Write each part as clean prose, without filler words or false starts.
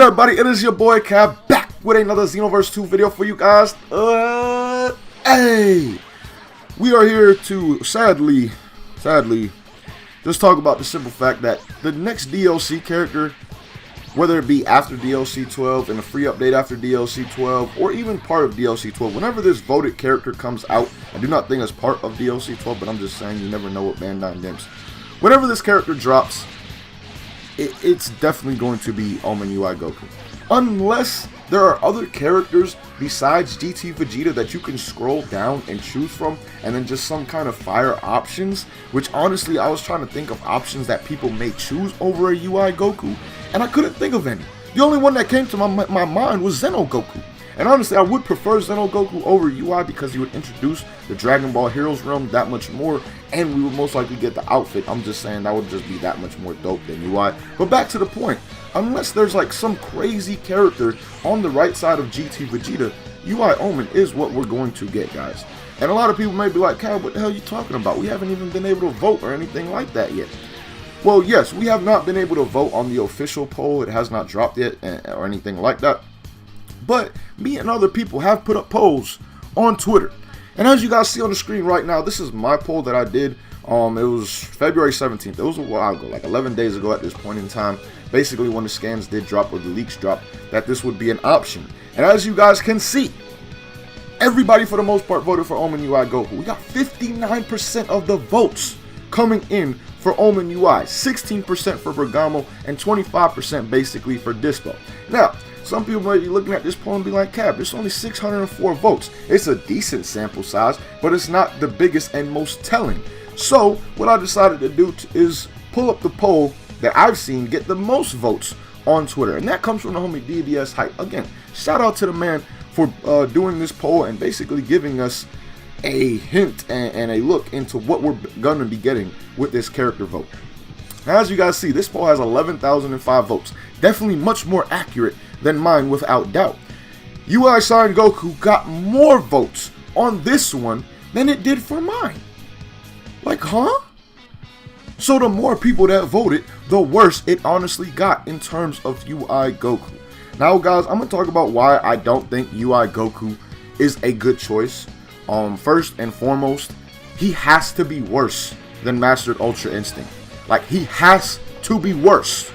Everybody, it is your boy Cab back with another Xenoverse 2 video for you guys. Hey, we are here to sadly, just talk about the simple fact that the next DLC character, whether it be after DLC 12 and a free update after DLC 12, or even part of DLC 12, whenever this voted character comes out, I do not think it's part of DLC 12, but I'm just saying you never know what Bandai Namps. Whenever this character drops, it's definitely going to be Omen UI Goku. Unless there are other characters besides GT Vegeta that you can scroll down and choose from, and then just some kind of fire options, which honestly I was trying to think of options that people may choose over a UI Goku, and I couldn't think of any. The only one that came to my mind was Xeno Goku. And honestly, I would prefer Xeno Goku over UI because he would introduce the Dragon Ball Heroes realm that much more, and we would most likely get the outfit. I'm just saying that would just be that much more dope than UI. But back to the point, unless there's like some crazy character on the right side of GT Vegeta, UI Omen is what we're going to get, guys. And a lot of people may be like, Cal, what the hell are you talking about? We haven't even been able to vote or anything like that yet. Well, yes, we have not been able to vote on the official poll. It has not dropped yet or anything like that. But me and other people have put up polls on Twitter. And as you guys see on the screen right now, this is my poll that I did. It was February 17th. It was a while ago, like 11 days ago at this point in time. Basically when the scans did drop or the leaks dropped, that this would be an option. And as you guys can see, everybody for the most part voted for Omen UI Goku. We got 59% of the votes coming in for Omen UI, 16% for Bergamo, and 25% basically for Dispo. Now, some people might be looking at this poll and be like, Cab, there's only 604 votes. It's a decent sample size, but it's not the biggest and most telling. So what I decided to do is pull up the poll that I've seen get the most votes on Twitter. And that comes from the homie DBS Hype. Again, shout out to the man for doing this poll and basically giving us a hint and a look into what we're going to be getting with this character vote. Now, as you guys see, this poll has 11,005 votes. Definitely much more accurate than mine without doubt. UI Saiyan Goku got more votes on this one than it did for mine. Like, huh? So the more people that voted, the worse it honestly got in terms of UI Goku. Now, guys, I'm going to talk about why I don't think UI Goku is a good choice. First and foremost, he has to be worse than Mastered Ultra Instinct. Like, he has to be worse.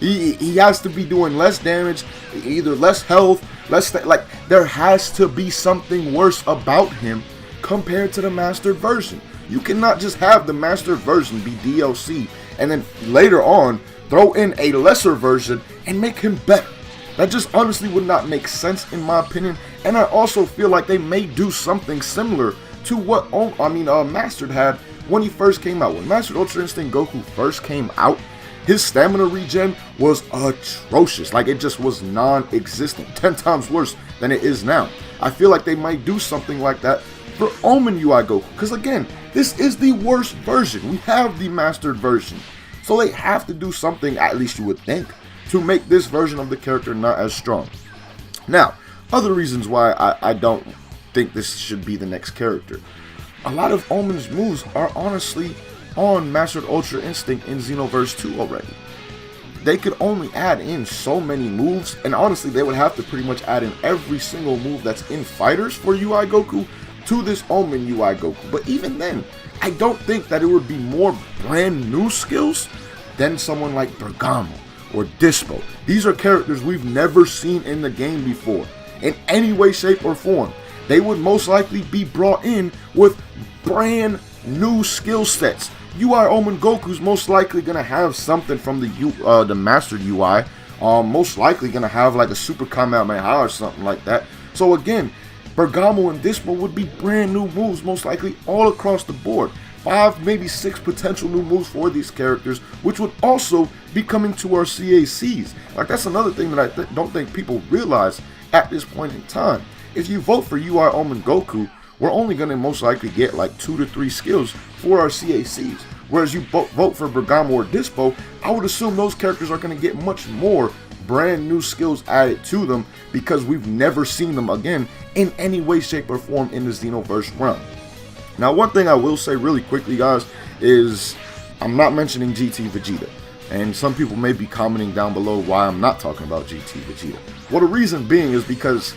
He has to be doing less damage, either less health, like there has to be something worse about him compared to the mastered version. You cannot just have the mastered version be DLC and then later on throw in a lesser version and make him better. That just honestly would not make sense in my opinion. And I also feel like they may do something similar to what Mastered had when he first came out. When Mastered Ultra Instinct Goku first came out, his stamina regen was atrocious. Like, it just was non-existent. 10 times worse than it is now. I feel like they might do something like that for Omen UI Goku. Because again, this is the worst version. We have the mastered version. So they have to do something, at least you would think, to make this version of the character not as strong. Now, other reasons why I don't think this should be the next character. A lot of Omen's moves are honestly on Mastered Ultra Instinct in Xenoverse 2 already. They could only add in so many moves, and honestly they would have to pretty much add in every single move that's in Fighters for UI Goku to this Omen UI Goku. But even then, I don't think that it would be more brand new skills than someone like Bergamo or Dispo. These are characters we've never seen in the game before in any way, shape, or form. They would most likely be brought in with brand new skill sets. UI Omen Goku's most likely gonna have something from the mastered UI. Most likely gonna have like a Super Kamehameha or something like that. So again, Bergamo and Dispo would be brand new moves, most likely all across the board. 5, maybe 6 potential new moves for these characters, which would also be coming to our CACs. Like, that's another thing that I don't think people realize at this point in time. If you vote for UI Omen Goku, we're only going to most likely get like 2 to 3 skills for our CACs. Whereas you vote for Bergamo or Dispo, I would assume those characters are going to get much more brand new skills added to them because we've never seen them again in any way, shape, or form in the Xenoverse realm. Now, one thing I will say really quickly, guys, is I'm not mentioning GT Vegeta. And some people may be commenting down below why I'm not talking about GT Vegeta. Well, the reason being is because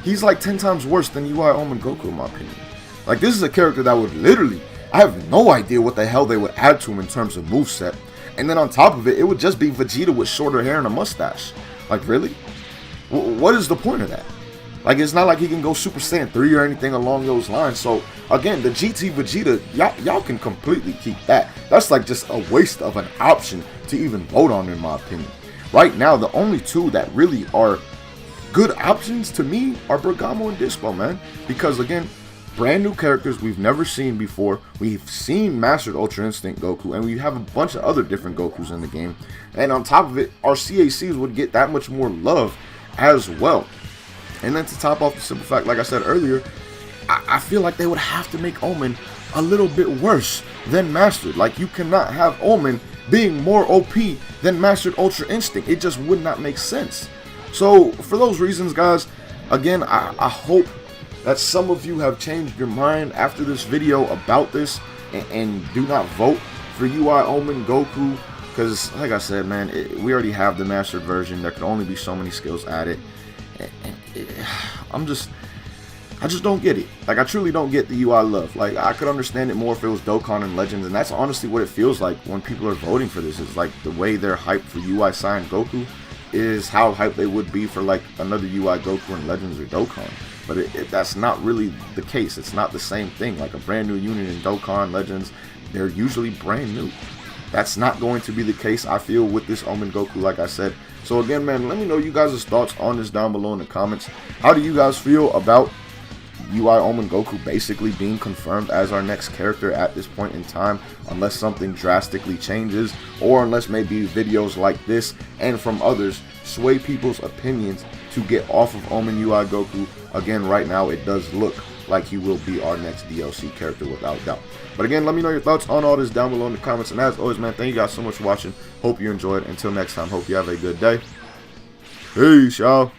he's like 10 times worse than UI Omen Goku, in my opinion. Like, this is a character that would literally, I have no idea what the hell they would add to him in terms of moveset. And then on top of it, it would just be Vegeta with shorter hair and a mustache. Like, really? What is the point of that? Like, it's not like he can go Super Saiyan 3 or anything along those lines. So, again, the GT Vegeta, y'all can completely keep that. That's like just a waste of an option to even vote on, in my opinion. Right now, the only two that really are good options to me are Bergamo and Dispo, man. Because, again, brand new characters we've never seen before. We've seen Mastered Ultra Instinct Goku, and we have a bunch of other different Gokus in the game. And on top of it, our CACs would get that much more love as well. And then to top off the simple fact, like I said earlier, I feel like they would have to make Omen a little bit worse than Mastered. Like, you cannot have Omen being more OP than Mastered Ultra Instinct. It just would not make sense. So, for those reasons, guys, again, I hope that some of you have changed your mind after this video about this and do not vote for UI Omen Goku. Because, like I said, man, we already have the Mastered version. There could only be so many skills added. I just don't get it. Like, I truly don't get the UI love. Like, I could understand it more if it was Dokkan and Legends, and that's honestly what it feels like when people are voting for this. It's like the way they're hyped for UI Saiyan Goku is how hyped they would be for like another UI Goku in Legends or Dokkan. But that's not really the case. It's not the same thing. Like, a brand new unit in Dokkan, Legends, they're usually brand new. That's not going to be the case, I feel, with this Omen Goku, like I said. So again, man, let me know you guys' thoughts on this down below in the comments. How do you guys feel about UI Omen Goku basically being confirmed as our next character at this point in time, unless something drastically changes, or unless maybe videos like this and from others sway people's opinions to get off of Omen UI Goku? Again, right now it does look like he will be our next DLC character without doubt. But again, let me know your thoughts on all this down below in the comments. And as always, man, thank you guys so much for watching. Hope you enjoyed. Until next time, hope you have a good day. Peace, y'all.